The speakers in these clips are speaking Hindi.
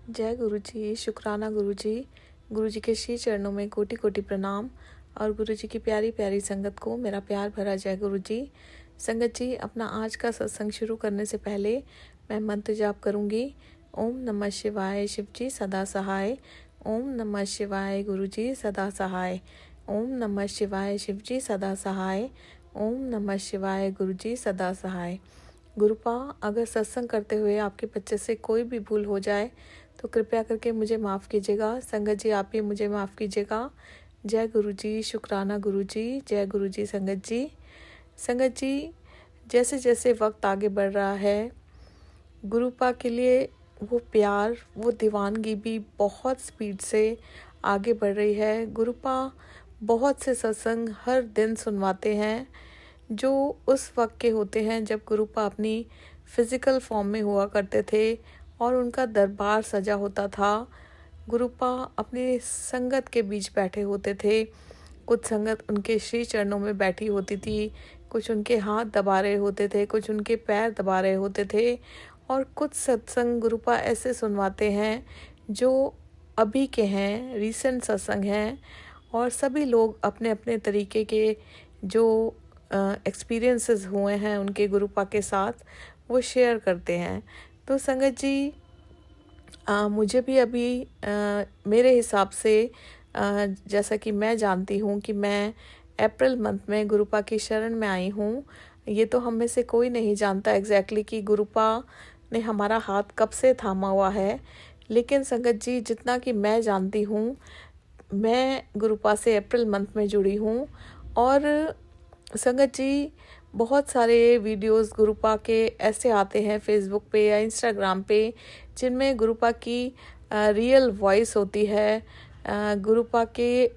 जय गुरु जी, शुक्राना गुरु जी। गुरु जी के श्री चरणों में कोटि कोटि प्रणाम और गुरु जी की प्यारी प्यारी संगत को मेरा प्यार भरा जय गुरु जी। संगत जी, अपना आज का सत्संग शुरू करने से पहले मैं मंत्र जाप करूंगी। ओम नमः शिवाय, शिव जी सदा सहाय। ओम नमः शिवाय, गुरु जी सदा सहाय। ओम नमः शिवाय, शिव जी सदा सहाय। ओम नमः शिवाय, गुरु जी सदा सहाय। गुरुपा, अगर सत्संग करते हुए आपके बच्चे से कोई भी भूल हो जाए तो कृपया करके मुझे माफ़ कीजिएगा। संगत जी, आप भी मुझे माफ़ कीजिएगा। जय गुरु जी, शुक्राना गुरु जी। जय गुरु जी। संगत जी, संगत जी, जैसे जैसे वक्त आगे बढ़ रहा है, गुरुपा के लिए वो प्यार, वो दीवानगी भी बहुत स्पीड से आगे बढ़ रही है। गुरुपा बहुत से सत्संग हर दिन सुनवाते हैं जो उस वक्त के होते हैं जब गुरुपा अपनी फिज़िकल फॉर्म में हुआ करते थे और उनका दरबार सजा होता था। गुरुपा अपनी संगत के बीच बैठे होते थे। कुछ संगत उनके श्री चरणों में बैठी होती थी, कुछ उनके हाथ दबा रहे होते थे, कुछ उनके पैर दबा रहे होते थे। और कुछ सत्संग गुरुपा ऐसे सुनवाते हैं जो अभी के हैं, रीसेंट सत्संग हैं, और सभी लोग अपने अपने तरीके के जो एक्सपीरियंसेस हुए हैं उनके गुरुपा के साथ वो शेयर करते हैं। तो संगत जी, मुझे भी अभी मेरे हिसाब से जैसा कि मैं जानती हूँ कि मैं अप्रैल मंथ में गुरुपा की शरण में आई हूँ। ये तो हम में से कोई नहीं जानता एग्जैक्टली कि गुरुपा ने हमारा हाथ कब से थामा हुआ है, लेकिन संगत जी, जितना कि मैं जानती हूँ, मैं गुरुपा से अप्रैल मंथ में जुड़ी हूँ। और संगत जी, बहुत सारे वीडियोस गुरुपा के ऐसे आते हैं फेसबुक पे या इंस्टाग्राम पे जिनमें गुरुपा की रियल वॉइस होती है। गुरुपा के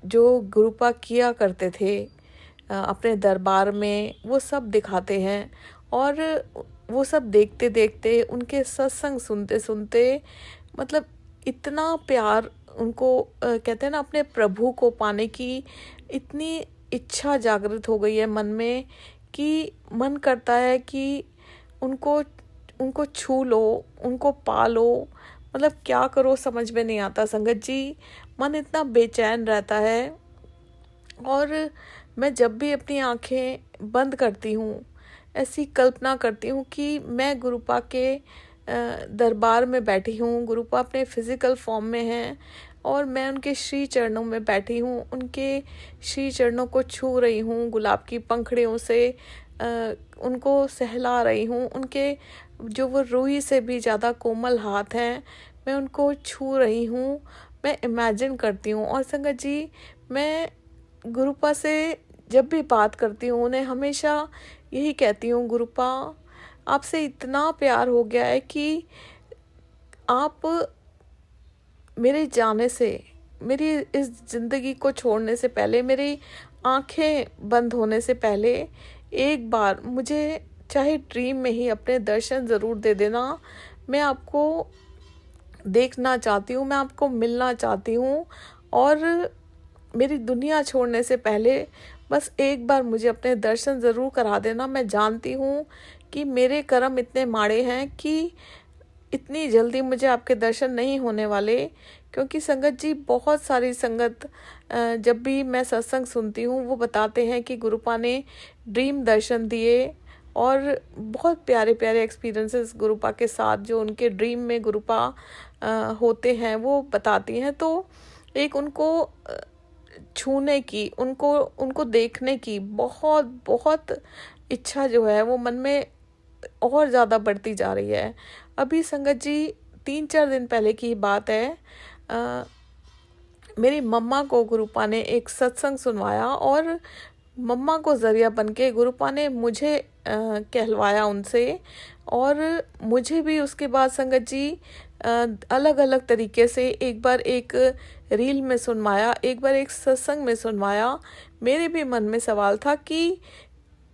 जो गुरुपा किया करते थे अपने दरबार में, वो सब दिखाते हैं। और वो सब देखते देखते, उनके सत्संग सुनते सुनते, मतलब इतना प्यार उनको कहते हैं ना, अपने प्रभु को पाने की इतनी इच्छा जागृत हो गई है मन में कि मन करता है कि उनको उनको छू लो, उनको पा लो। मतलब क्या करो समझ में नहीं आता संगत जी, मन इतना बेचैन रहता है। और मैं जब भी अपनी आंखें बंद करती हूँ, ऐसी कल्पना करती हूँ कि मैं गुरुपा के दरबार में बैठी हूँ, गुरुपा अपने फिज़िकल फॉर्म में हैं और मैं उनके श्री चरणों में बैठी हूँ, उनके श्री चरणों को छू रही हूँ, गुलाब की पंखड़ियों से उनको सहला रही हूँ। उनके जो वो रूही से भी ज़्यादा कोमल हाथ हैं, मैं उनको छू रही हूँ, मैं इमेजिन करती हूँ। और संगत जी, मैं गुरुपा से जब भी बात करती हूँ, उन्हें हमेशा यही कहती हूँ, गुरुपा, आपसे इतना प्यार हो गया है कि आप मेरे जाने से, मेरी इस ज़िंदगी को छोड़ने से पहले, मेरी आंखें बंद होने से पहले एक बार मुझे चाहे ड्रीम में ही अपने दर्शन ज़रूर दे देना। मैं आपको देखना चाहती हूँ, मैं आपको मिलना चाहती हूँ। और मेरी दुनिया छोड़ने से पहले बस एक बार मुझे अपने दर्शन ज़रूर करा देना। मैं जानती हूँ कि मेरे कर्म इतने माड़े हैं कि इतनी जल्दी मुझे आपके दर्शन नहीं होने वाले। क्योंकि संगत जी, बहुत सारी संगत जब भी मैं सत्संग सुनती हूँ, वो बताते हैं कि गुरुपा ने ड्रीम दर्शन दिए और बहुत प्यारे प्यारे एक्सपीरियंसेस गुरुपा के साथ जो उनके ड्रीम में गुरुपा होते हैं वो बताती हैं। तो एक उनको छूने की, उनको देखने की बहुत बहुत इच्छा जो है वो मन में और ज़्यादा बढ़ती जा रही है। अभी संगत जी, 3-4 दिन पहले की बात है, मेरी मम्मा को गुरुपा ने एक सत्संग सुनवाया और मम्मा को ज़रिया बन के गुरुपा ने मुझे कहलवाया उनसे। और मुझे भी उसके बाद संगत जी अलग अलग तरीके से, एक बार एक रील में सुनवाया, एक बार एक सत्संग में सुनवाया। मेरे भी मन में सवाल था कि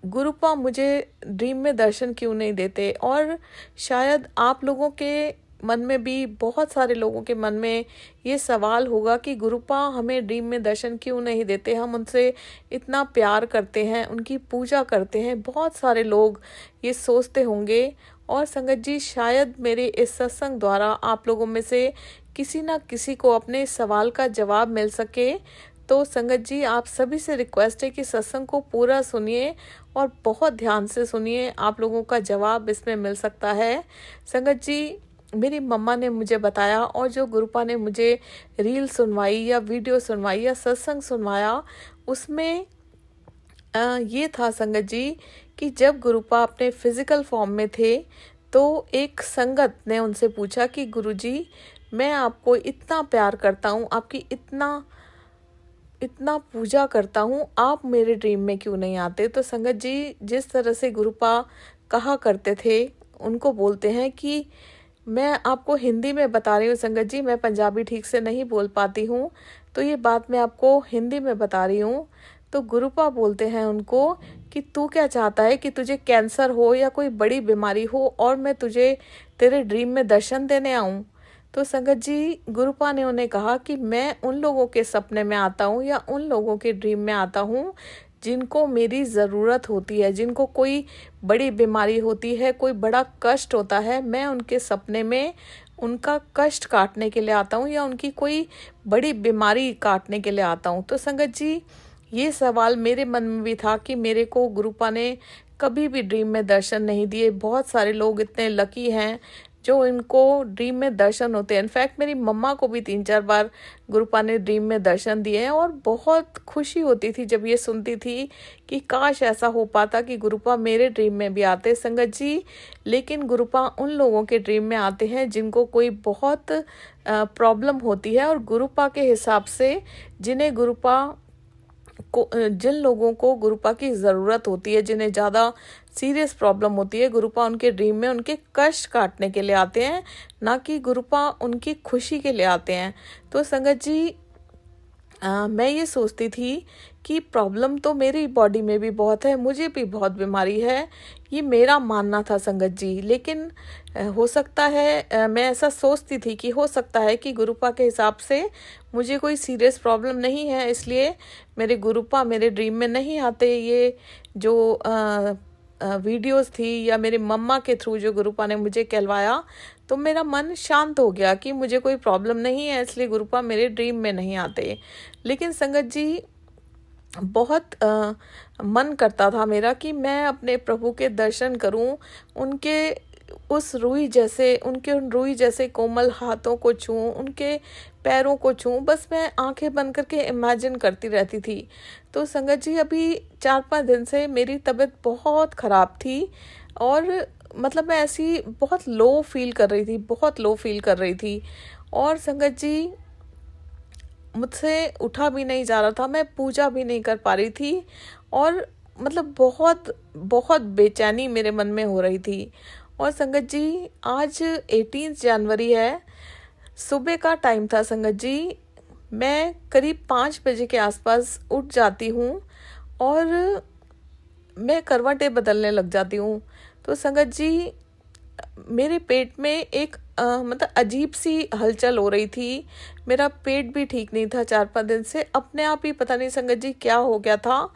गुरुपा मुझे ड्रीम में दर्शन क्यों नहीं देते। और शायद आप लोगों के मन में भी, बहुत सारे लोगों के मन में ये सवाल होगा कि गुरुपा हमें ड्रीम में दर्शन क्यों नहीं देते, हम उनसे इतना प्यार करते हैं, उनकी पूजा करते हैं। बहुत सारे लोग ये सोचते होंगे। और संगत जी, शायद मेरे इस सत्संग द्वारा आप लोगों में से किसी ना किसी को अपने सवाल का जवाब मिल सके। तो संगत जी, आप सभी से रिक्वेस्ट है कि सत्संग को पूरा सुनिए और बहुत ध्यान से सुनिए, आप लोगों का जवाब इसमें मिल सकता है। संगत जी, मेरी मम्मा ने मुझे बताया और जो गुरुपा ने मुझे रील सुनवाई या वीडियो सुनवाई या सत्संग सुनवाया, उसमें ये था संगत जी कि जब गुरुपा अपने फिजिकल फॉर्म में थे तो एक संगत ने उनसे पूछा कि गुरुजी, मैं आपको इतना प्यार करता हूँ, आपकी इतना इतना पूजा करता हूँ, आप मेरे ड्रीम में क्यों नहीं आते। तो संगत जी, जिस तरह से गुरुपा कहा करते थे, उनको बोलते हैं कि मैं आपको हिंदी में बता रही हूँ संगत जी, मैं पंजाबी ठीक से नहीं बोल पाती हूँ, तो ये बात मैं आपको हिंदी में बता रही हूँ। तो गुरुपा बोलते हैं उनको कि तू क्या चाहता है कि तुझे कैंसर हो या कोई बड़ी बीमारी हो और मैं तुझे तेरे ड्रीम में दर्शन देने आऊँ। तो संगत जी, गुरुपा ने उन्हें कहा कि मैं उन लोगों के सपने में आता हूँ या उन लोगों के ड्रीम में आता हूँ जिनको मेरी ज़रूरत होती है, जिनको कोई बड़ी बीमारी होती है, कोई बड़ा कष्ट होता है, मैं उनके सपने में उनका कष्ट काटने के लिए आता हूँ या उनकी कोई बड़ी बीमारी काटने के लिए आता हूँ। तो संगत जी, ये सवाल मेरे मन में भी था कि मेरे को गुरुपा ने कभी भी ड्रीम में दर्शन नहीं दिए। बहुत सारे लोग इतने लकी हैं जो इनको ड्रीम में दर्शन होते हैं। इनफैक्ट मेरी मम्मा को भी 3-4 बार गुरुपा ने ड्रीम में दर्शन दिए हैं और बहुत खुशी होती थी जब ये सुनती थी कि काश ऐसा हो पाता कि गुरुपा मेरे ड्रीम में भी आते संगत जी। लेकिन गुरुपा उन लोगों के ड्रीम में आते हैं जिनको कोई बहुत प्रॉब्लम होती है और गुरुपा के हिसाब से जिन लोगों को गुरुपा की ज़रूरत होती है, जिन्हें ज़्यादा सीरियस प्रॉब्लम होती है, गुरुपा उनके ड्रीम में उनके कष्ट काटने के लिए आते हैं, ना कि गुरुपा उनकी खुशी के लिए आते हैं। तो संगत जी, मैं ये सोचती थी कि प्रॉब्लम तो मेरी बॉडी में भी बहुत है, मुझे भी बहुत बीमारी है, ये मेरा मानना था संगत जी। लेकिन हो सकता है, मैं ऐसा सोचती थी कि हो सकता है कि गुरुपा के हिसाब से मुझे कोई सीरियस प्रॉब्लम नहीं है, इसलिए मेरे गुरुपा मेरे ड्रीम में नहीं आते। ये जो वीडियोस थी या मेरे मम्मा के थ्रू जो गुरुपा ने मुझे कहलवाया, तो मेरा मन शांत हो गया कि मुझे कोई प्रॉब्लम नहीं है, इसलिए गुरुपा मेरे ड्रीम में नहीं आते। लेकिन संगत जी, बहुत मन करता था मेरा कि मैं अपने प्रभु के दर्शन करूं, उनके उन रूई जैसे कोमल हाथों को छूऊं, उनके पैरों को छूऊं, बस मैं आंखें बंद करके इमेजिन करती रहती थी। तो संगत जी, अभी 4-5 दिन से मेरी तबीयत बहुत ख़राब थी और मतलब मैं ऐसी बहुत लो फील कर रही थी और संगत जी, मुझसे उठा भी नहीं जा रहा था, मैं पूजा भी नहीं कर पा रही थी और मतलब बहुत बहुत बेचैनी मेरे मन में हो रही थी। और संगत जी, आज 18 जनवरी है, सुबह का टाइम था संगत जी। मैं करीब 5 बजे के आसपास उठ जाती हूँ और मैं करवटें बदलने लग जाती हूँ। तो संगत जी, मेरे पेट में एक मतलब अजीब सी हलचल हो रही थी। मेरा पेट भी ठीक नहीं था 4-5 दिन से, अपने आप ही पता नहीं संगत जी क्या हो गया था।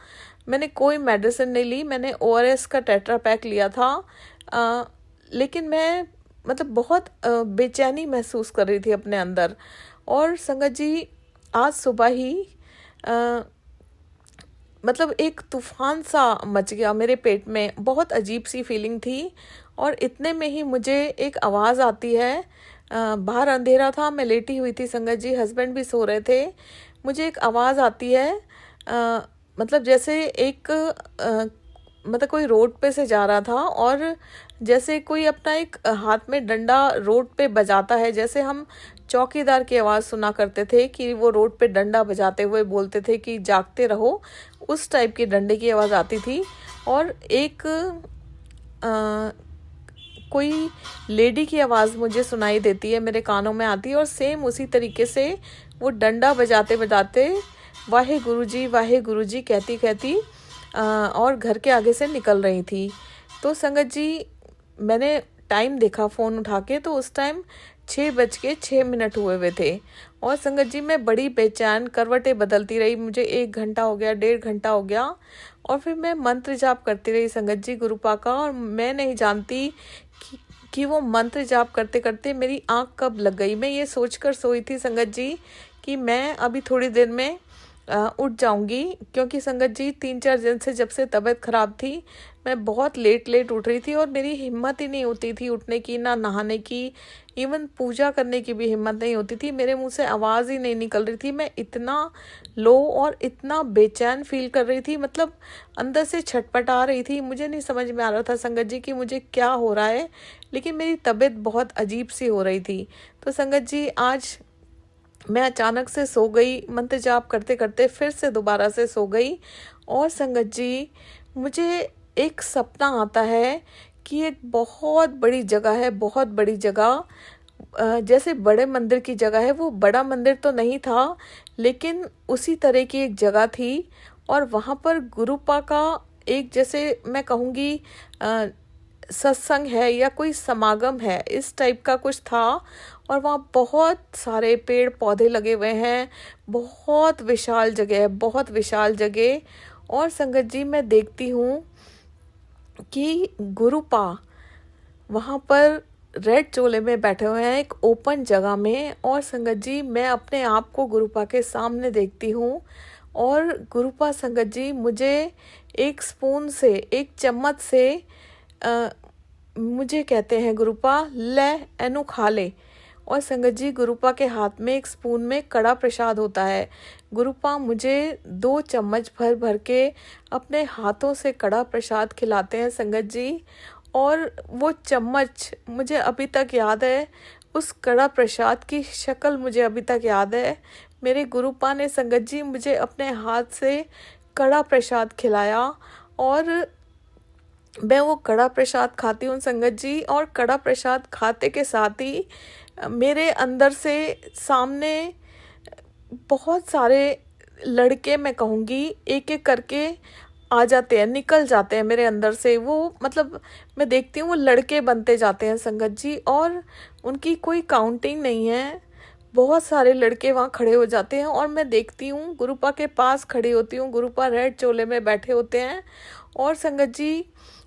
मैंने कोई मेडिसिन नहीं ली, मैंने ORS का टेट्रा पैक लिया था, लेकिन मैं मतलब बहुत बेचैनी महसूस कर रही थी अपने अंदर। और संगत जी, आज सुबह ही मतलब एक तूफान सा मच गया मेरे पेट में, बहुत अजीब सी फीलिंग थी। और इतने में ही मुझे एक आवाज़ आती है, बाहर अंधेरा था, मैं लेटी हुई थी संगत जी, हस्बैंड भी सो रहे थे। मुझे एक आवाज़ आती है, मतलब जैसे एक मतलब कोई रोड पे से जा रहा था और जैसे कोई अपना एक हाथ में डंडा रोड पे बजाता है, जैसे हम चौकीदार की आवाज़ सुना करते थे कि वो रोड पे डंडा बजाते हुए बोलते थे कि जागते रहो, उस टाइप की डंडे की आवाज़ आती थी। और एक कोई लेडी की आवाज़ मुझे सुनाई देती है, मेरे कानों में आती है और सेम उसी तरीके से वो डंडा बजाते बजाते वाहे गुरुजी कहती कहती और घर के आगे से निकल रही थी। तो संगत जी, मैंने टाइम देखा फ़ोन उठा के, तो उस टाइम 6:06 हुए थे। और संगत जी, मैं बड़ी बेचैन करवटें बदलती रही, मुझे 1 घंटा हो गया, 1.5 घंटा हो गया और फिर मैं मंत्र जाप करती रही संगत जी गुरुपा का। और मैं नहीं जानती कि वो मंत्र जाप करते करते मेरी आँख कब लग गई। मैं ये सोचकर सोई थी संगत जी कि मैं अभी थोड़ी देर में उठ जाऊंगी, क्योंकि संगत जी 3-4 दिन से जब से तबीयत ख़राब थी मैं बहुत लेट उठ रही थी और मेरी हिम्मत ही नहीं होती थी उठने की, ना नहाने की, इवन पूजा करने की भी हिम्मत नहीं होती थी। मेरे मुंह से आवाज़ ही नहीं निकल रही थी। मैं इतना लो और इतना बेचैन फील कर रही थी, मतलब अंदर से छटपटा रही थी। मुझे नहीं समझ में आ रहा था संगत जी कि मुझे क्या हो रहा है, लेकिन मेरी तबीयत बहुत अजीब सी हो रही थी। तो संगत जी आज मैं अचानक से सो गई, मंत्र जाप करते करते फिर से दोबारा से सो गई। और संगत जी मुझे एक सपना आता है कि एक बहुत बड़ी जगह है, बहुत बड़ी जगह, जैसे बड़े मंदिर की जगह है। वो बड़ा मंदिर तो नहीं था, लेकिन उसी तरह की एक जगह थी और वहाँ पर गुरुपा का एक, जैसे मैं कहूँगी सत्संग है या कोई समागम है, इस टाइप का कुछ था। और वहाँ बहुत सारे पेड़ पौधे लगे हुए हैं, बहुत विशाल जगह है, बहुत विशाल जगह। और संगत जी मैं देखती हूँ कि गुरुपा वहाँ पर रेड चोले में बैठे हुए हैं एक ओपन जगह में। और संगत जी मैं अपने आप को गुरुपा के सामने देखती हूँ और गुरुपा संगत जी मुझे एक स्पून से, एक चम्मच से मुझे कहते हैं गुरुपा ले एनु खा ले। और संगत जी गुरुपा के हाथ में एक स्पून में कड़ा प्रसाद होता है। गुरुपा मुझे 2 चम्मच भर भर के अपने हाथों से कड़ा प्रसाद खिलाते हैं संगत जी। और वो चम्मच मुझे अभी तक याद है, उस कड़ा प्रसाद की शक्ल मुझे अभी तक याद है। मेरे गुरुपा ने संगत जी मुझे अपने हाथ से कड़ा प्रसाद खिलाया और मैं वो कड़ा प्रसाद खाती हूँ संगत जी। और कड़ा प्रसाद खाते के साथ ही मेरे अंदर से सामने बहुत सारे लड़के, मैं कहूँगी एक एक करके आ जाते हैं, निकल जाते हैं मेरे अंदर से। वो मतलब मैं देखती हूँ वो लड़के बनते जाते हैं संगत जी, और उनकी कोई काउंटिंग नहीं है। बहुत सारे लड़के वहाँ खड़े हो जाते हैं और मैं देखती हूँ गुरुपा के पास खड़ी होती हूँ। गुरुपा रेड चोले में बैठे होते हैं और संगत जी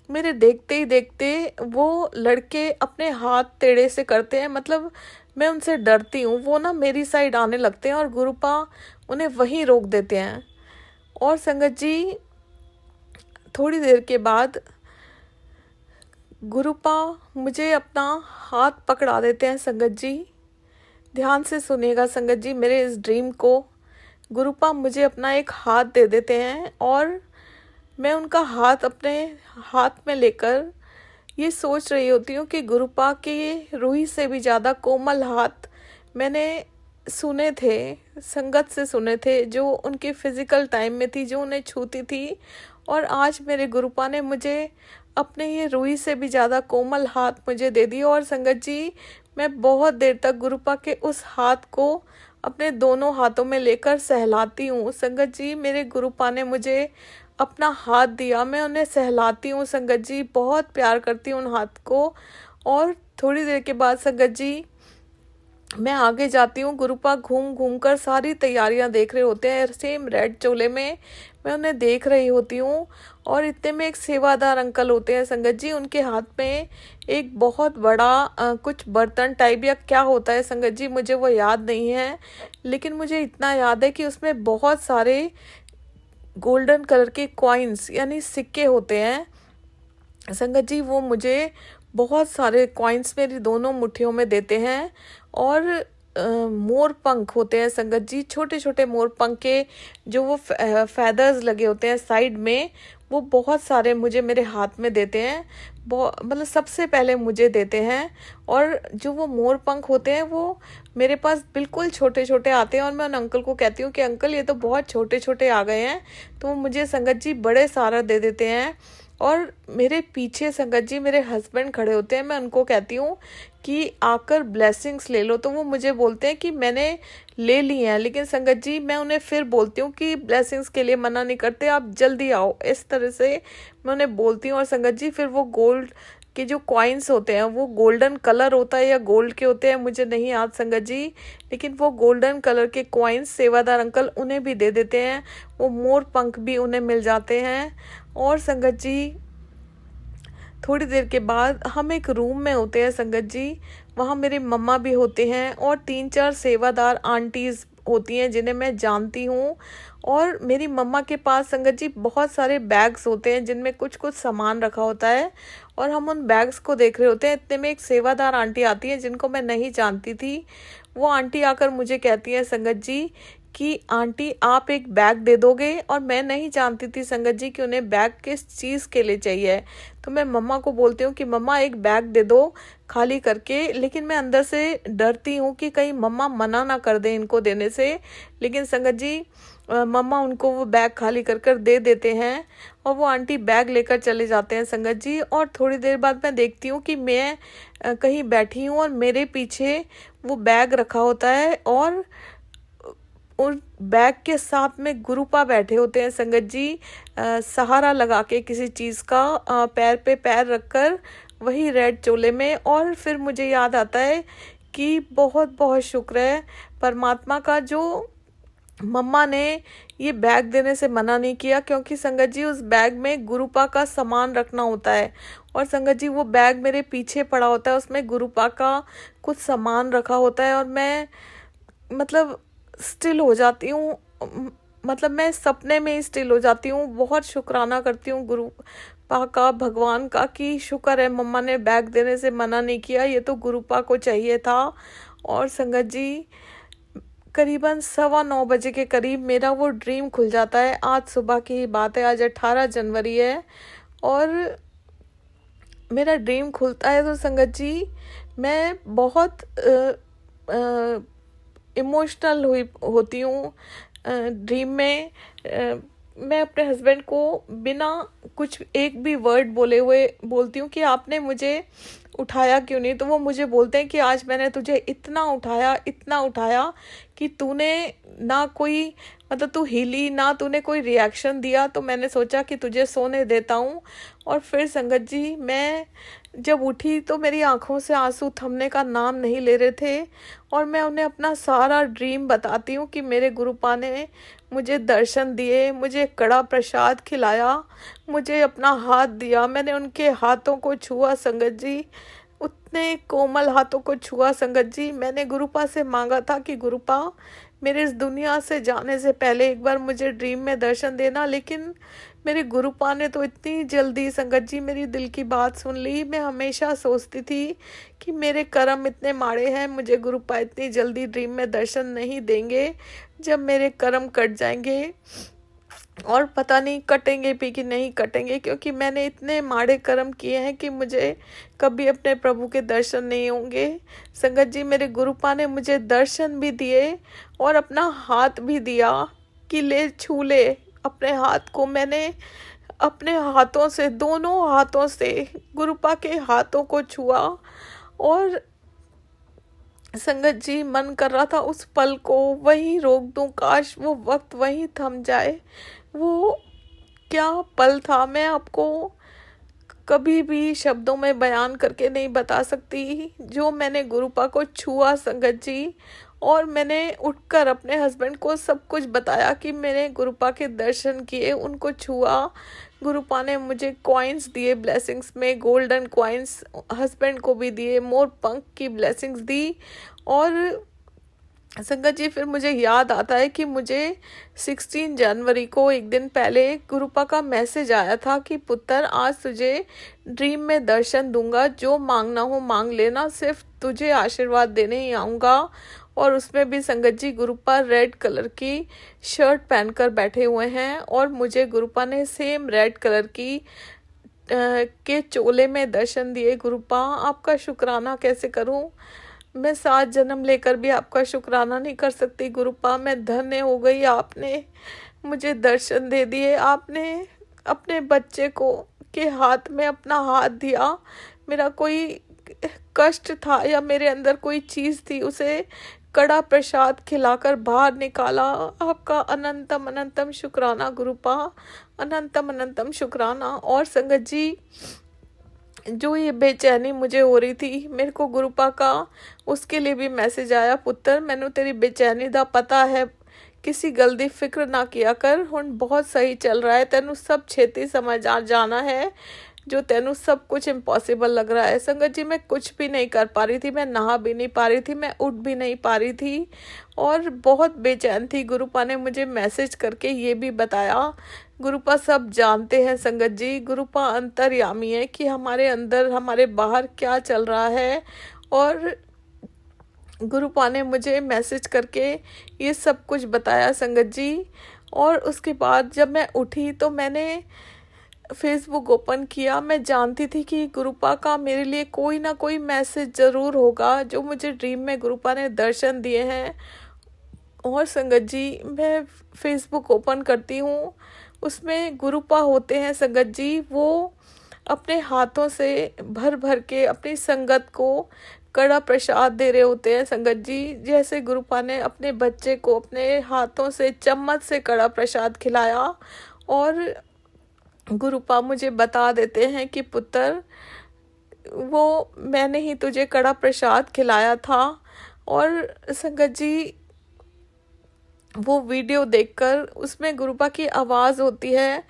मेरे देखते ही देखते वो लड़के अपने हाथ टेढ़े से करते हैं, मतलब मैं उनसे डरती हूँ। वो ना मेरी साइड आने लगते हैं और गुरुपा उन्हें वहीं रोक देते हैं। और संगत जी थोड़ी देर के बाद गुरुपा मुझे अपना हाथ पकड़ा देते हैं संगत जी। ध्यान से सुनिएगा संगत जी मेरे इस ड्रीम को। गुरुपा मुझे अपना एक हाथ दे देते हैं और मैं उनका हाथ अपने हाथ में लेकर ये सोच रही होती हूँ कि गुरुपा के रूही से भी ज़्यादा कोमल हाथ मैंने सुने थे, संगत से सुने थे, जो उनके फिज़िकल टाइम में थी, जो उन्हें छूती थी। और आज मेरे गुरुपा ने मुझे अपने ये रूही से भी ज़्यादा कोमल हाथ मुझे दे दिए। और संगत जी मैं बहुत देर तक गुरुपा के उस हाथ को अपने दोनों हाथों में लेकर सहलाती हूँ। संगत जी मेरे गुरुपा ने मुझे अपना हाथ दिया, मैं उन्हें सहलाती हूँ संगत जी, बहुत प्यार करती हूँ उन हाथ को। और थोड़ी देर के बाद संगत जी मैं आगे जाती हूँ। गुरुपा घूम घूम कर सारी तैयारियां देख रहे होते हैं, सेम रेड चोले में मैं उन्हें देख रही होती हूँ। और इतने में एक सेवादार अंकल होते हैं संगत जी, उनके हाथ में एक बहुत बड़ा कुछ बर्तन टाइप या क्या होता है संगत जी, मुझे वो याद नहीं है, लेकिन मुझे इतना याद है कि उसमें बहुत सारे गोल्डन कलर के कॉइन्स यानी सिक्के होते हैं संगत जी। वो मुझे बहुत सारे कॉइन्स मेरी दोनों मुट्ठियों में देते हैं। और मोर पंख होते हैं संगत जी, छोटे छोटे मोर पंख के जो वो फैदर्स लगे होते हैं साइड में, वो बहुत सारे मुझे मेरे हाथ में देते हैं। मतलब सबसे पहले मुझे देते हैं। और जो वो मोर पंख होते हैं वो मेरे पास बिल्कुल छोटे छोटे आते हैं और मैं उन अंकल को कहती हूँ कि अंकल ये तो बहुत छोटे छोटे आ गए हैं, तो वो मुझे संगत जी बड़े सारा दे देते हैं। और मेरे पीछे संगत जी मेरे हस्बैंड खड़े होते हैं, मैं उनको कहती हूँ कि आकर ब्लेसिंग्स ले लो, तो वो मुझे बोलते हैं कि मैंने ले ली हैं। लेकिन संगत जी मैं उन्हें फिर बोलती हूँ कि ब्लेसिंग्स के लिए मना नहीं करते, आप जल्दी आओ, इस तरह से मैं उन्हें बोलती हूँ। और संगत जी फिर वो गोल्ड के जो कॉइन्स होते हैं, वो गोल्डन कलर होता है या गोल्ड के होते हैं मुझे नहीं याद संगत जी, लेकिन वो गोल्डन कलर के कॉइन्स सेवादार अंकल उन्हें भी दे देते हैं, वो मोर पंख भी उन्हें मिल जाते हैं। और संगत जी थोड़ी देर के बाद हम एक रूम में होते हैं संगत जी, वहाँ मेरे मम्मा भी होते हैं और 3-4 सेवादार आंटीज़ होती हैं जिन्हें मैं जानती हूँ। और मेरी मम्मा के पास संगत जी बहुत सारे बैग्स होते हैं जिनमें कुछ कुछ सामान रखा होता है, और हम उन बैग्स को देख रहे होते हैं। इतने में एक सेवादार आंटी आती है जिनको मैं नहीं जानती थी। वो आंटी आकर मुझे कहती है संगत जी कि आंटी आप एक बैग दे दोगे, और मैं नहीं जानती थी संगत जी कि उन्हें बैग किस चीज़ के लिए चाहिए। तो मैं मम्मा को बोलती हूँ कि मम्मा एक बैग दे दो खाली करके, लेकिन मैं अंदर से डरती हूँ कि कहीं मम्मा मना ना कर दें इनको देने से। लेकिन संगत जी मम्मा उनको वो बैग खाली कर कर दे देते हैं, और वो आंटी बैग लेकर चले जाते हैं संगत जी। और थोड़ी देर बाद मैं देखती हूँ कि मैं कहीं बैठी हूँ और मेरे पीछे वो बैग रखा होता है, और उन बैग के साथ में गुरुपा बैठे होते हैं संगत जी, सहारा लगा के किसी चीज़ का, पैर पे पैर रखकर, वही रेड चोले में। और फिर मुझे याद आता है कि बहुत बहुत शुक्र है परमात्मा का जो मम्मा ने ये बैग देने से मना नहीं किया, क्योंकि संगत जी उस बैग में गुरुपा का सामान रखना होता है। और संगत जी वो बैग मेरे पीछे पड़ा होता है, उसमें गुरुपा का कुछ सामान रखा होता है, और मैं मतलब स्टिल हो जाती हूँ। मतलब मैं सपने में ही स्टिल हो जाती हूँ। बहुत शुक्राना करती हूँ गुरुपा का, भगवान का, कि शुक्र है मम्मा ने बैग देने से मना नहीं किया, ये तो गुरुपा को चाहिए था। और संगत जी करीबन 9:15 बजे के करीब मेरा वो ड्रीम खुल जाता है। आज सुबह की ही बात है, आज 18 जनवरी है, और मेरा ड्रीम खुलता है तो संगत जी मैं बहुत इमोशनल होती हूँ ड्रीम में। मैं अपने हस्बैंड को बिना कुछ एक भी वर्ड बोले हुए बोलती हूँ कि आपने मुझे उठाया क्यों नहीं। तो वो मुझे बोलते हैं कि आज मैंने तुझे इतना उठाया कि तूने ना कोई, मतलब तू हिली ना, तूने कोई रिएक्शन दिया, तो मैंने सोचा कि तुझे सोने देता हूँ। और फिर संगत जी मैं जब उठी तो मेरी आंखों से आंसू थमने का नाम नहीं ले रहे थे, और मैं उन्हें अपना सारा ड्रीम बताती हूँ कि मेरे गुरुपा ने मुझे दर्शन दिए, मुझे कड़ा प्रसाद खिलाया, मुझे अपना हाथ दिया, मैंने उनके हाथों को छुआ संगत जी, उतने कोमल हाथों को छुआ संगत जी। मैंने गुरुपा से मांगा था कि गुरुपा मेरे इस दुनिया से जाने से पहले एक बार मुझे ड्रीम में दर्शन देना, लेकिन मेरे गुरुपा ने तो इतनी जल्दी संगत जी मेरी दिल की बात सुन ली। मैं हमेशा सोचती थी कि मेरे कर्म इतने माड़े हैं, मुझे गुरुपा इतनी जल्दी ड्रीम में दर्शन नहीं देंगे। जब मेरे कर्म कट जाएंगे, और पता नहीं कटेंगे भी कि नहीं कटेंगे, क्योंकि मैंने इतने माड़े कर्म किए हैं कि मुझे कभी अपने प्रभु के दर्शन नहीं होंगे। संगत जी मेरे गुरुपा ने मुझे दर्शन भी दिए और अपना हाथ भी दिया कि ले छू ले अपने हाथ को। मैंने अपने हाथों से, दोनों हाथों से गुरुपा के हाथों को छुआ, और संगत जी मन कर रहा था उस पल को वहीं रोक दूं, काश वो वक्त वहीं थम जाए। वो क्या पल था, मैं आपको कभी भी शब्दों में बयान करके नहीं बता सकती। जो मैंने गुरुपा को छुआ संगत जी, और मैंने उठकर अपने हस्बैंड को सब कुछ बताया कि मैंने गुरुपा के दर्शन किए, उनको छुआ। गुरुपा ने मुझे कॉइन्स दिए ब्लेसिंग्स में, गोल्डन कॉइन्स हस्बैंड को भी दिए, मोर पंख की ब्लेसिंग्स दी। और संगत जी फिर मुझे याद आता है कि मुझे 16 जनवरी को एक दिन पहले गुरुपा का मैसेज आया था कि पुत्र आज तुझे ड्रीम में दर्शन दूंगा, जो मांगना हो मांग लेना, सिर्फ तुझे आशीर्वाद देने ही आऊँगा। और उसमें भी संगत जी गुरुपा रेड कलर की शर्ट पहनकर बैठे हुए हैं, और मुझे गुरुपा ने सेम रेड कलर की के चोले में दर्शन दिए। गुरुपा आपका शुक्राना कैसे करूं, मैं 7 जन्म लेकर भी आपका शुक्राना नहीं कर सकती। गुरुपा मैं धन्य हो गई, आपने मुझे दर्शन दे दिए, आपने अपने बच्चे को के हाथ में अपना हाथ दिया। मेरा कोई कष्ट था या मेरे अंदर कोई चीज़ थी, उसे कड़ा प्रसाद खिलाकर बाहर निकाला। आपका अनंतम अनंतम शुक्राना गुरुपा, अनंतम अनंतम शुक्राना। और संगत जी जो ये बेचैनी मुझे हो रही थी, मेरे को गुरुपा का उसके लिए भी मैसेज आया, पुत्र मैनू तेरी बेचैनी दा पता है, किसी गल दी फिक्र ना किया कर, हुण बहुत सही चल रहा है, तेनू सब छेती समझ आ जाना है। जो तेनू सब कुछ इम्पॉसिबल लग रहा है। संगत जी, मैं कुछ भी नहीं कर पा रही थी, मैं नहा भी नहीं पा रही थी, मैं उठ भी नहीं पा रही थी और बहुत बेचैन थी। गुरुपा ने मुझे मैसेज करके ये भी बताया, गुरुपा सब जानते हैं संगत जी, गुरुपा अंतर्यामी है कि हमारे अंदर हमारे बाहर क्या चल रहा है। और गुरुपा ने मुझे मैसेज करके ये सब कुछ बताया संगत जी। और उसके बाद जब मैं उठी तो मैंने फेसबुक ओपन किया। मैं जानती थी कि गुरुपा का मेरे लिए कोई ना कोई मैसेज ज़रूर होगा, जो मुझे ड्रीम में गुरुपा ने दर्शन दिए हैं। और संगत जी, मैं फेसबुक ओपन करती हूँ, उसमें गुरुपा होते हैं संगत जी। वो अपने हाथों से भर भर के अपनी संगत को कड़ा प्रसाद दे रहे होते हैं संगत जी। जैसे गुरुपा ने अपने बच्चे को अपने हाथों से चम्मच से कड़ा प्रसाद खिलाया और गुरुपा मुझे बता देते हैं कि पुत्र, वो मैंने ही तुझे कड़ा प्रसाद खिलाया था। और संगत जी, वो वीडियो देखकर उसमें गुरुपा की आवाज़ होती है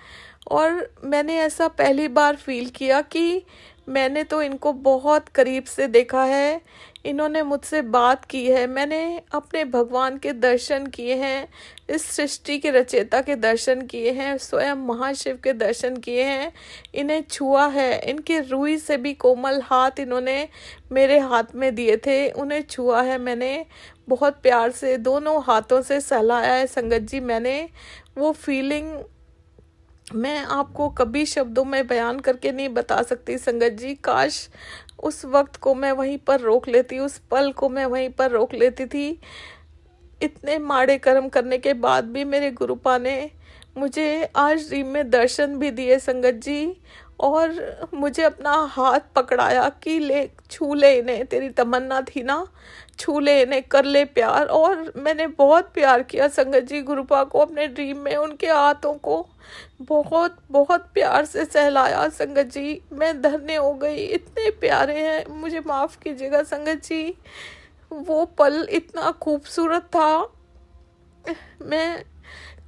और मैंने ऐसा पहली बार फील किया कि मैंने तो इनको बहुत करीब से देखा है, इन्होंने मुझसे बात की है, मैंने अपने भगवान के दर्शन किए हैं, इस सृष्टि के रचयिता के दर्शन किए हैं, स्वयं महाशिव के दर्शन किए हैं, इन्हें छुआ है, इनके रूई से भी कोमल हाथ इन्होंने मेरे हाथ में दिए थे, उन्हें छुआ है मैंने, बहुत प्यार से दोनों हाथों से सहलाया है संगत जी। मैंने वो फीलिंग मैं आपको कभी शब्दों में बयान करके नहीं बता सकती संगत जी। काश उस वक्त को मैं वहीं पर रोक लेती, उस पल को मैं वहीं पर रोक लेती थी। इतने माड़े कर्म करने के बाद भी मेरे गुरुपा ने मुझे आज ड्रीम में दर्शन भी दिए संगत जी, और मुझे अपना हाथ पकड़ाया कि ले छू ले इन्हें, तेरी तमन्ना थी ना, छू ले इन्हें, कर ले प्यार। और मैंने बहुत प्यार किया संगत जी गुरुपा को अपने ड्रीम में, उनके हाथों को बहुत बहुत प्यार से सहलाया संगत जी। मैं धन्य हो गई, इतने प्यारे हैं, मुझे माफ़ कीजिएगा संगत जी। वो पल इतना खूबसूरत था, मैं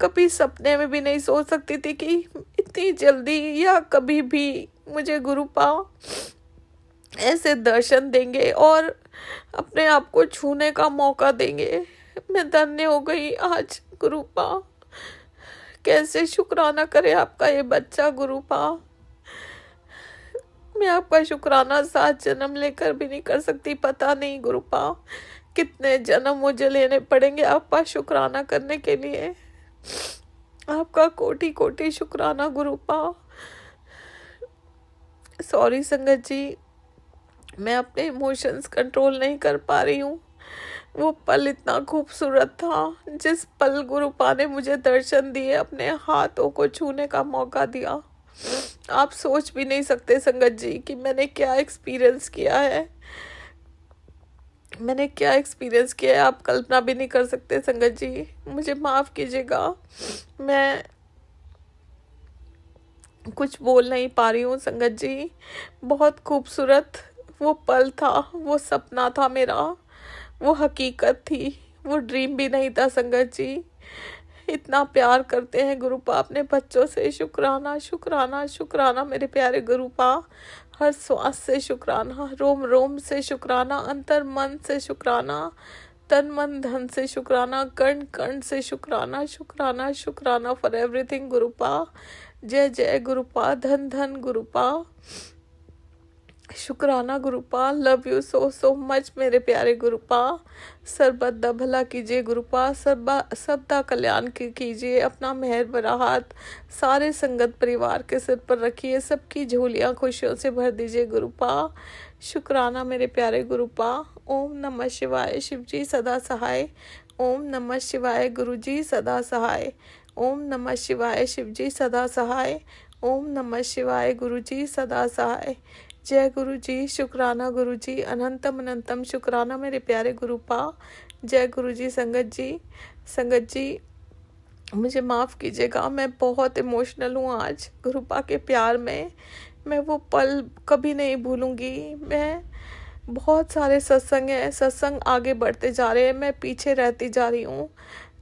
कभी सपने में भी नहीं सोच सकती थी कि इतनी जल्दी या कभी भी मुझे गुरुपा ऐसे दर्शन देंगे और अपने आप को छूने का मौका देंगे। मैं धन्य हो गई आज गुरुपा। कैसे शुक्राना करे आपका ये बच्चा गुरुपा। मैं आपका शुक्राना 7 जन्म लेकर भी नहीं कर सकती। पता नहीं गुरुपा कितने जन्म मुझे लेने पड़ेंगे आपका शुक्राना करने के लिए। आपका कोटि कोटि शुक्राना गुरुपा। सॉरी संगत जी, मैं अपने इमोशंस कंट्रोल नहीं कर पा रही हूँ। वो पल इतना खूबसूरत था, जिस पल गुरुपा ने मुझे दर्शन दिए, अपने हाथों को छूने का मौका दिया। आप सोच भी नहीं सकते संगत जी कि मैंने क्या एक्सपीरियंस किया है, मैंने क्या एक्सपीरियंस किया है, आप कल्पना भी नहीं कर सकते संगत जी। मुझे माफ़ कीजिएगा, मैं कुछ बोल नहीं पा रही हूँ संगत जी। बहुत खूबसूरत वो पल था, वो सपना था मेरा, वो हकीकत थी, वो ड्रीम भी नहीं था संगत जी। इतना प्यार करते हैं गुरुपा अपने बच्चों से। शुक्राना शुक्राना शुक्राना मेरे प्यारे गुरुपा। हर श्वास से शुक्राना, रोम रोम से शुक्राना, अंतर मन से शुक्राना, तन मन धन से शुक्राना, कण कण से शुक्राना। शुक्राना शुक्राना फॉर एवरीथिंग गुरुपा। जय जय गुरुपा, धन धन गुरुपा। शुक्राना गुरुपा, love you so so much मेरे प्यारे गुरुपा। सर्वदा भला कीजिए गुरुपा, सबदा कल्याण कीजिए। अपना मेहर भरा हाथ सारे संगत परिवार के सिर पर रखिए, सबकी झोलियां खुशियों से भर दीजिए गुरुपा। शुक्राना मेरे प्यारे गुरुपा। ओम नमः शिवाय, शिव जी सदा सहाय। ओम नमः शिवाय, गुरु जी सदा सहाय। ओम नमः शिवाय, शिव जी सदा सहाय। ओम नमः शिवाय, गुरु जी सदा सहाय। जय गुरु जी। शुक्राना गुरु जी, अनंतम अनंतम शुक्राना मेरे प्यारे गुरुपा। जय गुरु जी। संगत जी मुझे माफ़ कीजिएगा, मैं बहुत इमोशनल हूँ आज गुरुपा के प्यार में। मैं वो पल कभी नहीं भूलूंगी। मैं बहुत सारे सत्संग हैं, सत्संग आगे बढ़ते जा रहे हैं, मैं पीछे रहती जा रही हूँ।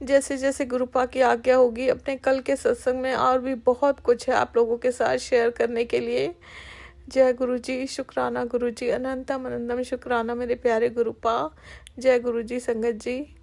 जैसे जैसे गुरुपा की आज्ञा होगी, अपने कल के सत्संग में और भी बहुत कुछ है आप लोगों के साथ शेयर करने के लिए। जय गुरु जी, शुक्राना गुरु जी, अनंतम अनंतम शुक्राना मेरे प्यारे गुरुपा। जय गुरु जी संगत जी।